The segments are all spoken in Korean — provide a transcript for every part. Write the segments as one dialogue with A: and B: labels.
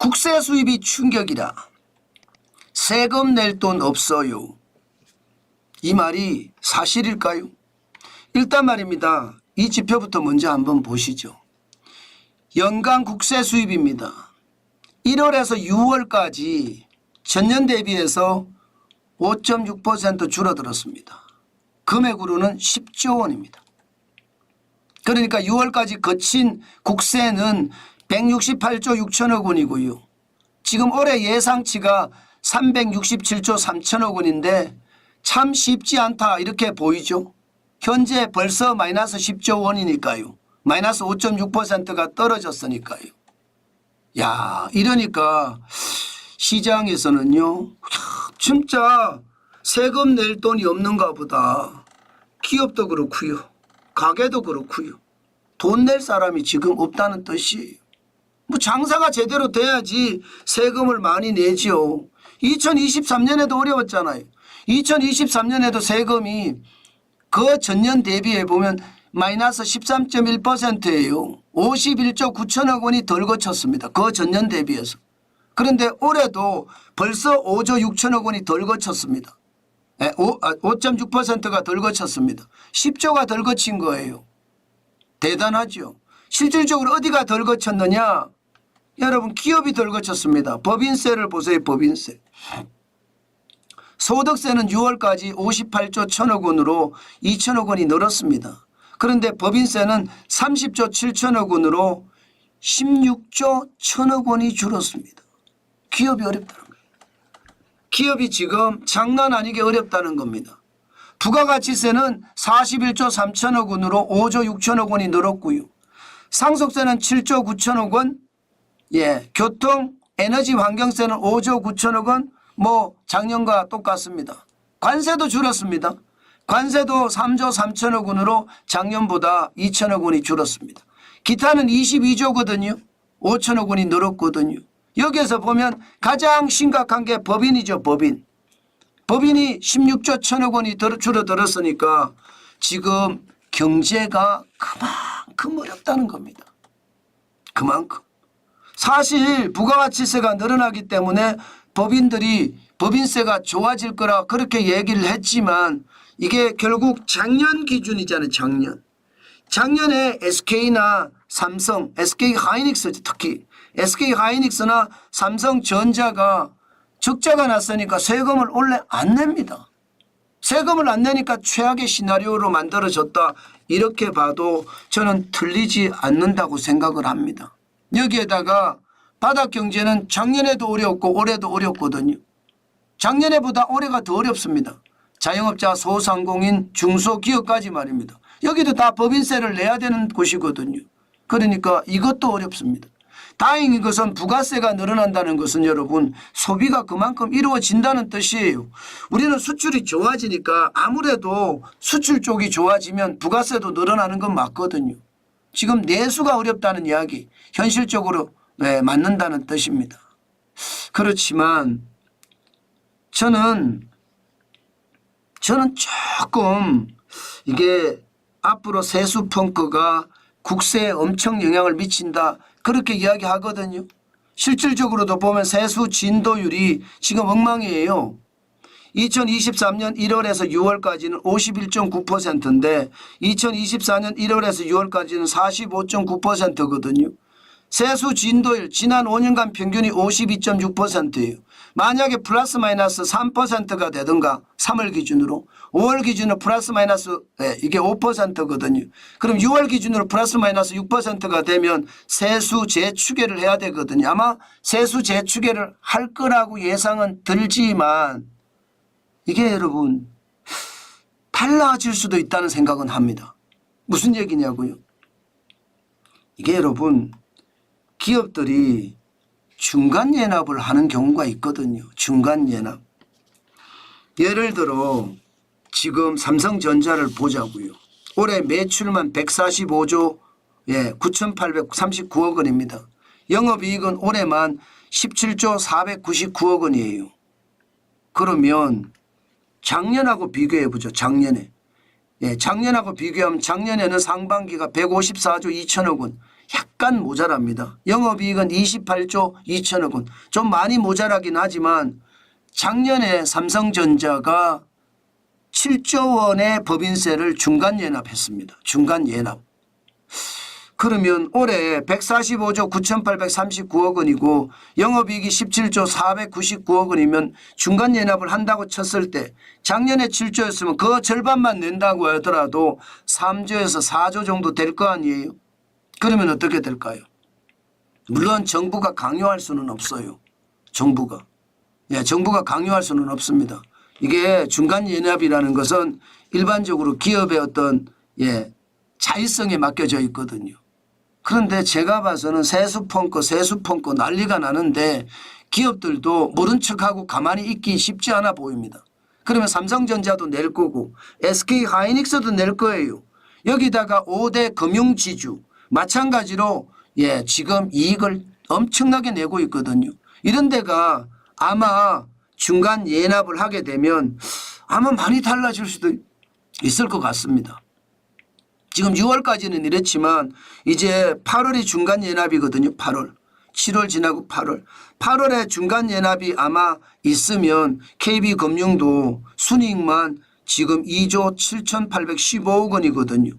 A: 국세 수입이 충격이라. 세금 낼 돈 없어요. 이 말이 사실일까요? 일단 말입니다. 이 지표부터 먼저 한번 보시죠. 연간 국세 수입입니다. 1월에서 6월까지 전년 대비해서 5.6% 줄어들었습니다. 금액으로는 10조 원입니다. 그러니까 6월까지 거친 국세는 168조 6천억 원이고요. 지금 올해 예상치가 367조 3천억 원인데 참 쉽지 않다 이렇게 보이죠. 현재 벌써 마이너스 10조 원이니까요. 마이너스 5.6%가 떨어졌으니까요. 야, 이러니까 시장에서는요. 진짜 세금 낼 돈이 없는가 보다. 기업도 그렇고요. 가게도 그렇고요. 돈 낼 사람이 지금 없다는 뜻이에요. 뭐 장사가 제대로 돼야지 세금을 많이 내지요. 2023년에도 어려웠잖아요. 2023년에도 세금이 그 전년 대비해 보면 마이너스 13.1%예요. 51조 9천억 원이 덜 거쳤습니다. 그 전년 대비해서. 그런데 올해도 벌써 5조 6천억 원이 덜 거쳤습니다. 5.6%가 덜 거쳤습니다. 10조가 덜 거친 거예요. 대단하죠. 실질적으로 어디가 덜 거쳤느냐? 여러분 기업이 덜 거쳤습니다. 법인세를 보세요. 법인세. 소득세는 6월까지 58조 1천억 원으로 2천억 원이 늘었습니다. 그런데 법인세는 30조 7천억 원으로 16조 1천억 원이 줄었습니다. 기업이 어렵다는 거예요. 기업이 지금 장난 아니게 어렵다는 겁니다. 부가가치세는 41조 3천억 원으로 5조 6천억 원이 늘었고요. 상속세는 7조 9천억 원, 교통, 에너지 환경세는 5조 9천억 원, 뭐 작년과 똑같습니다. 관세도 줄었습니다. 관세도 3조 3천억 원으로 작년보다 2천억 원이 줄었습니다. 기타는 22조거든요. 5천억 원이 늘었거든요. 여기에서 보면 가장 심각한 게 법인이죠. 법인. 법인이 16조 1천억 원이 줄어들었으니까 지금 경제가 그만큼 어렵다는 겁니다. 그만큼. 사실 부가가치세가 늘어나기 때문에 법인들이 법인세가 좋아질 거라 그렇게 얘기를 했지만 이게 결국 작년 기준이잖아요. 작년에 SK나 삼성, SK하이닉스 특히 SK하이닉스나 삼성전자가 적자가 났으니까 세금을 원래 안 냅니다. 세금을 안 내니까 최악의 시나리오로 만들어졌다. 이렇게 봐도 저는 틀리지 않는다고 생각을 합니다. 여기에다가 바닥 경제는 작년에도 어렵고 올해도 어렵거든요. 작년에보다 올해가 더 어렵습니다. 자영업자, 소상공인, 중소기업까지 말입니다. 여기도 다 법인세를 내야 되는 곳이거든요. 그러니까 이것도 어렵습니다. 다행인 것은 부가세가 늘어난다는 것은 여러분 소비가 그만큼 이루어진다는 뜻이에요. 우리는 수출이 좋아지니까 아무래도 수출 쪽이 좋아지면 부가세도 늘어나는 건 맞거든요. 지금 내수가 어렵다는 이야기 현실적으로 맞는다는 뜻입니다. 그렇지만 저는 조금 이게 앞으로 세수 펑크가 국세에 엄청 영향을 미친다 그렇게 이야기하거든요. 실질적으로도 보면 세수 진도율이 지금 엉망이에요. 2023년 1월에서 6월까지는 51.9%인데 2024년 1월에서 6월까지는 45.9%거든요. 세수 진도율 지난 5년간 평균이 52.6%예요. 만약에 플러스 마이너스 3%가 되든가 3월 기준으로 5월 기준으로 플러스 마이너스 이게 5%거든요. 그럼 6월 기준으로 플러스 마이너스 6%가 되면 세수 재추계를 해야 되거든요. 아마 세수 재추계를 할 거라고 예상은 들지만 이게 여러분 달라질 수도 있다는 생각은 합니다. 무슨 얘기냐고요? 이게 여러분 기업들이 중간 연합을 하는 경우가 있거든요. 중간 연합. 예를 들어 지금 삼성전자를 보자고요. 올해 매출만 145조 9,839억 원입니다. 영업이익은 올해만 17조 499억 원이에요. 그러면 작년하고 비교해 보죠. 작년에. 작년하고 비교하면 작년에는 상반기가 154조 2천억 원. 약간 모자랍니다. 영업이익은 28조 2천억 원. 좀 많이 모자라긴 하지만 작년에 삼성전자가 7조 원의 법인세를 중간 예납했습니다. 중간 예납. 그러면 올해 145조 9,839억 원이고 영업이익이 17조 499억 원이면 중간 예납을 한다고 쳤을 때 작년에 7조였으면 그 절반만 낸다고 하더라도 3조에서 4조 정도 될 거 아니에요. 그러면 어떻게 될까요? 물론 정부가 강요할 수는 없어요. 정부가. 정부가 강요할 수는 없습니다. 이게 중간 예납이라는 것은 일반적으로 기업의 어떤 자율성에 맡겨져 있거든요. 그런데 제가 봐서는 세수 펑크 난리가 나는데 기업들도 모른 척하고 가만히 있기 쉽지 않아 보입니다. 그러면 삼성전자도 낼 거고 SK하이닉스도 낼 거예요. 여기다가 5대 금융지주 마찬가지로 지금 이익을 엄청나게 내고 있거든요. 이런 데가 아마 중간 예납을 하게 되면 아마 많이 달라질 수도 있을 것 같습니다. 지금 6월까지는 이랬지만 이제 8월이 중간 예납이거든요. 8월. 7월 지나고 8월. 8월에 중간 예납이 아마 있으면 KB금융도 순이익만 지금 2조 7,815억 원이거든요.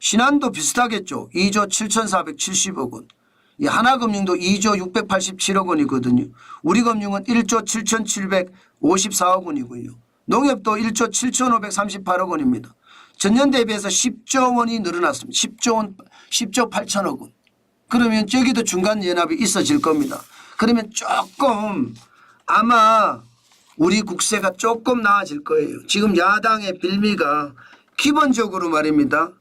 A: 신한도 비슷하겠죠. 2조 7,470억 원. 하나금융도 2조 687억 원이거든요. 우리금융은 1조 7,754억 원이고요. 농협도 1조 7,538억 원입니다. 전년 대비해서 10조 원이 늘어났습니다. 10조 8천억 원. 그러면 저기도 중간 연합이 있어질 겁니다. 그러면 조금 아마 우리 국세가 조금 나아질 거예요. 지금 야당의 빌미가 기본적으로 말입니다.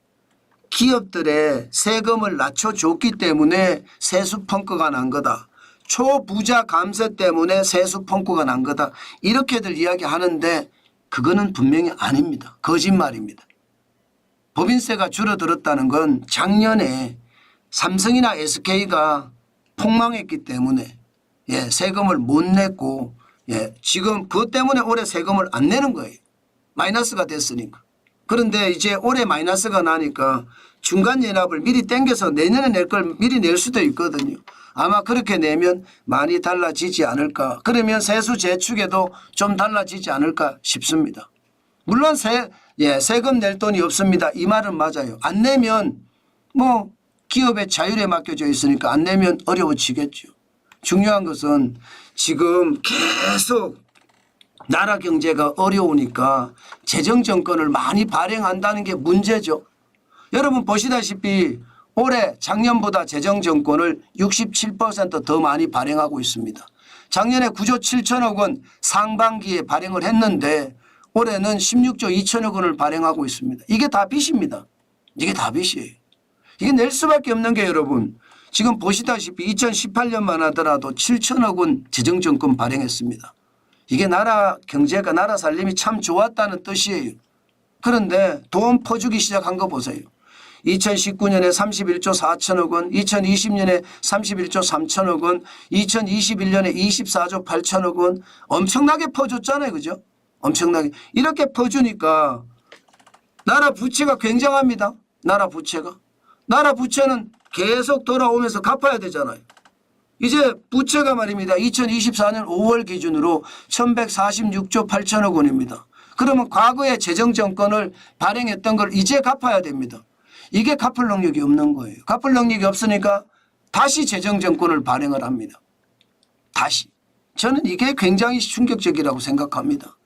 A: 기업들의 세금을 낮춰줬기 때문에 세수 펑크가 난 거다. 초부자 감세 때문에 세수 펑크가 난 거다. 이렇게들 이야기하는데 그거는 분명히 아닙니다. 거짓말입니다. 법인세가 줄어들었다는 건 작년에 삼성이나 SK가 폭망했기 때문에 세금을 못 냈고 지금 그것 때문에 올해 세금을 안 내는 거예요. 마이너스가 됐으니까. 그런데 이제 올해 마이너스가 나니까 중간 연합을 미리 땡겨서 내년에 낼 걸 미리 낼 수도 있거든요. 아마 그렇게 내면 많이 달라지지 않을까. 그러면 세수 제축에도 좀 달라지지 않을까 싶습니다. 물론 세금 낼 돈이 없습니다. 이 말은 맞아요. 안 내면 뭐 기업의 자율에 맡겨져 있으니까 안 내면 어려워지겠죠. 중요한 것은 지금 계속 나라 경제가 어려우니까 재정정권을 많이 발행한다는 게 문제죠. 여러분 보시다시피 올해 작년보다 재정정권을 67% 더 많이 발행하고 있습니다. 작년에 9조 7천억 원 상반기에 발행을 했는데 올해는 16조 2천억 원을 발행하고 있습니다. 이게 다 빚입니다. 이게 다 빚이에요. 이게 낼 수밖에 없는 게 여러분 지금 보시다시피 2018년만 하더라도 7천억 원 재정정권 발행했습니다. 이게 나라 경제가 나라 살림이 참 좋았다는 뜻이에요. 그런데 돈 퍼주기 시작한 거 보세요. 2019년에 31조 4천억 원, 2020년에 31조 3천억 원, 2021년에 24조 8천억 원 엄청나게 퍼줬잖아요. 그죠? 엄청나게. 이렇게 퍼주니까 나라 부채가 굉장합니다. 나라 부채가. 나라 부채는 계속 돌아오면서 갚아야 되잖아요. 이제 부채가 말입니다. 2024년 5월 기준으로 1146조 8천억 원입니다. 그러면 과거에 재정정권을 발행했던 걸 이제 갚아야 됩니다. 이게 갚을 능력이 없는 거예요. 갚을 능력이 없으니까 다시 재정정권을 발행을 합니다. 다시. 저는 이게 굉장히 충격적이라고 생각합니다.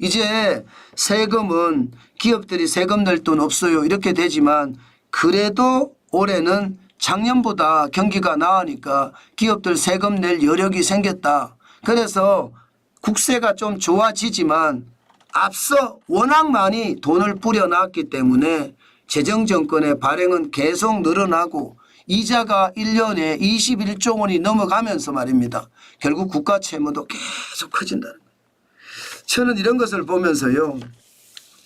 A: 이제 세금은 기업들이 세금 낼 돈 없어요. 이렇게 되지만 그래도 올해는 작년보다 경기가 나으니까 기업들 세금 낼 여력이 생겼다. 그래서 국세가 좀 좋아지지만 앞서 워낙 많이 돈을 뿌려놨기 때문에 재정정권의 발행은 계속 늘어나고 이자가 1년에 21조 원이 넘어가면서 말입니다. 결국 국가 채무도 계속 커진다는 거예요. 저는 이런 것을 보면서요.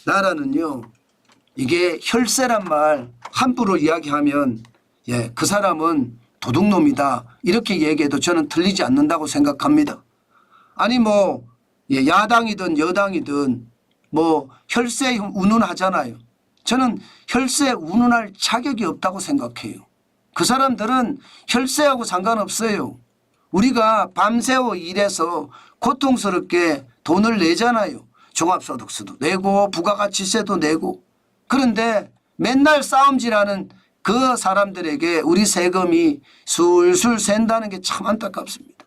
A: 나라는요. 이게 혈세란 말 함부로 이야기하면 그 사람은 도둑놈이다. 이렇게 얘기해도 저는 틀리지 않는다고 생각합니다. 아니 뭐 야당이든 여당이든 뭐 혈세 운운하잖아요. 저는 혈세 운운할 자격이 없다고 생각해요. 그 사람들은 혈세하고 상관없어요. 우리가 밤새워 일해서 고통스럽게 돈을 내잖아요. 종합소득세도 내고 부가가치세도 내고. 그런데 맨날 싸움질하는 그 사람들에게 우리 세금이 술술 샌다는 게 참 안타깝습니다.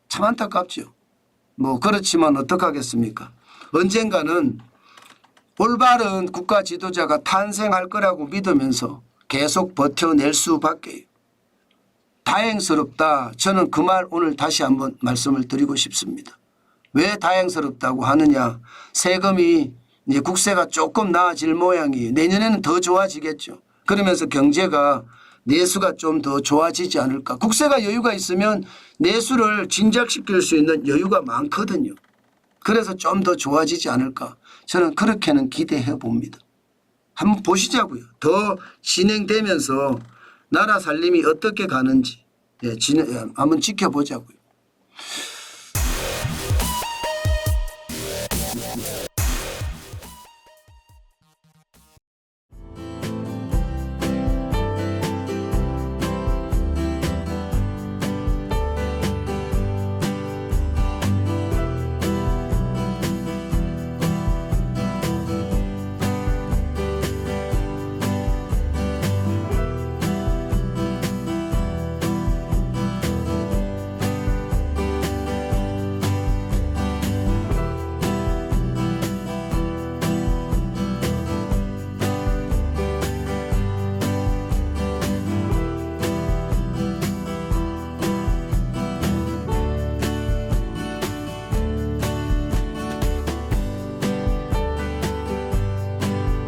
A: 참 안타깝죠. 뭐 그렇지만 어떡하겠습니까? 언젠가는 올바른 국가 지도자가 탄생할 거라고 믿으면서 계속 버텨낼 수밖에요. 다행스럽다. 저는 그 말 오늘 다시 한번 말씀을 드리고 싶습니다. 왜 다행스럽다고 하느냐. 세금이 이제 국세가 조금 나아질 모양이에요. 내년에는 더 좋아지겠죠. 그러면서 경제가 내수가 좀 더 좋아지지 않을까. 국세가 여유가 있으면 내수를 진작시킬 수 있는 여유가 많거든요. 그래서 좀 더 좋아지지 않을까. 저는 그렇게는 기대해 봅니다. 한번 보시자고요. 더 진행되면서 나라 살림이 어떻게 가는지 한번 지켜보자고요.